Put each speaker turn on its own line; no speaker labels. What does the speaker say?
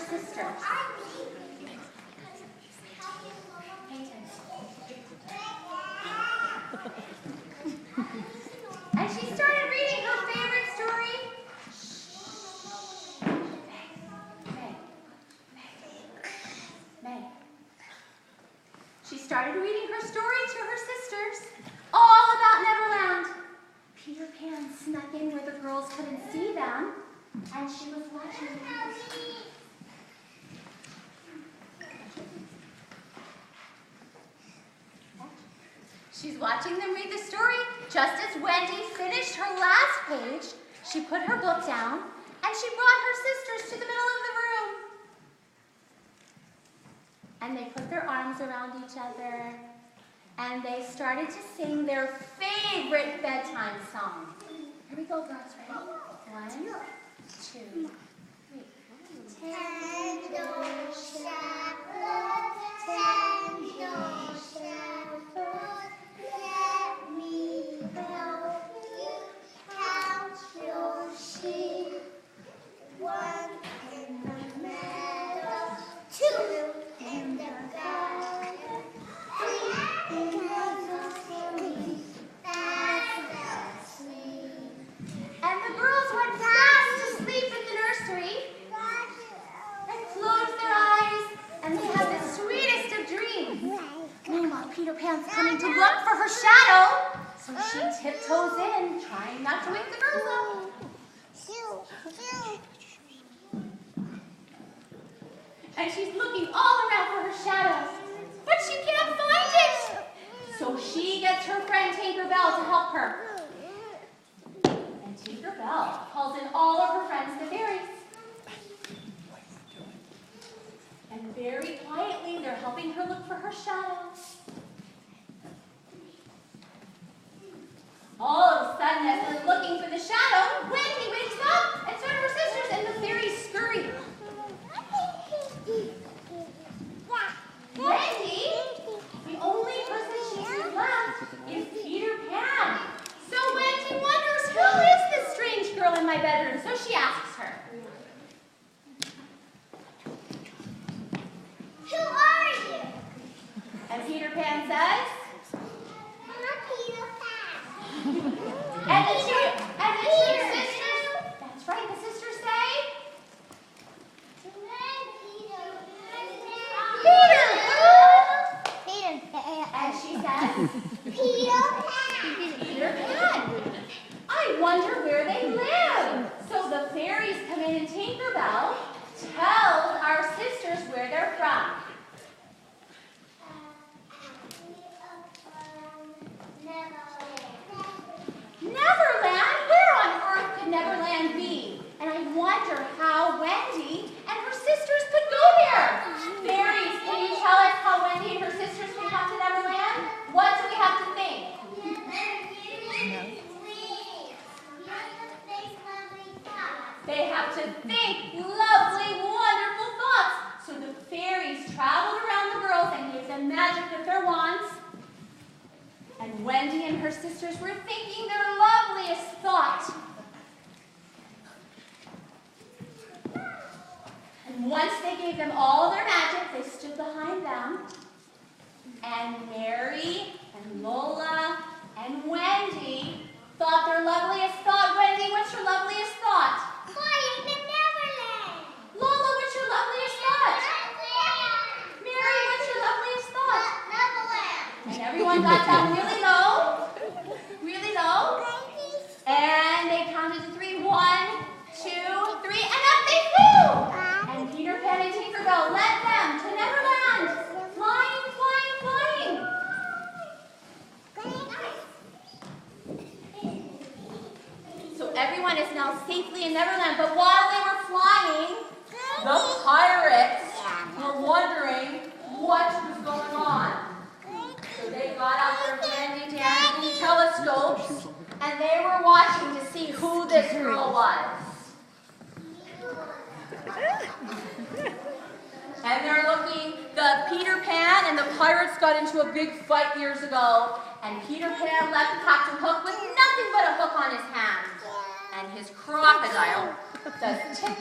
sisters. And she started reading her favorite story. May. She started reading her story to her sisters, all about Neverland. Peter Pan snuck in where the girls couldn't see them, and she was watching them. She's watching them read the story. Just as Wendy finished her last page, she put her book down, and she brought her sisters to the middle of the room. And they put their arms around each other, and they started to sing their favorite bedtime song. Here we go, girls. Ready? 1, 2, 3. Tender shepherd, let me help you count your sheep. 1 in the meadow, 2 in the garden, 3 in the tree, fast asleep. And the girls went fast to sleep in the nursery and closed their eyes, and they had the sweetest of dreams. Meanwhile, Peter Pan's coming to look for her shadow, so she tiptoes in, trying not to wake the girls up. And she's looking all around for her shadow, but she can't find it. So she gets her friend Tinkerbell to help her. And Tinkerbell calls in all of her friends, the fairies. And very quietly, they're helping her look for her shadow. All of a sudden, as they're looking for the shadow, Wendy wakes up, and so do her sisters, and the fairies scurry. Wendy, the only person she sees left is Peter Pan. So Wendy wonders, who is this strange girl in my bedroom? So she asks her. Who are you? And Peter Pan says, I'm Peter Pan. And the two sisters, that's right, the sisters say, Peter Pan. And she says, Peter Pan. Peter Pan. I wonder where they live. So the fairies come in, and Tinkerbell tells our sisters where they're from. Neverland? Where on earth could Neverland be? And I wonder how Wendy and her sisters could go there. Fairies, can you tell us how Wendy and her sisters can come to Neverland? What do we have to think? They have to think lovely, wonderful thoughts. So the fairies traveled around the girls and gave them magic with their wands. And Wendy and her sisters were thinking their loveliest thought. And once they gave them all their magic, they stood behind them. And Mary and Lola and Wendy thought their loveliest thought. Wendy, what's your loveliest thought? Flying to Neverland. Lola, what's your loveliest thought? Neverland. Mary, what's your loveliest thought? Neverland. And everyone got down really low. Really low. And they counted to 3. 1, 2, 3, and up they flew. And Peter Pan and Tinkerbell led them to Neverland. Flying, flying, flying. So everyone is now safely in Neverland, but while they were flying, the pirates were wondering what was going on. So they got out their handy-dandy telescopes, and they were watching to see who this girl was. And they're looking, Peter Pan and the pirates got into a big fight years ago, and Peter Pan left Captain Hook with nothing but a hook on his hand. And his crocodile does tip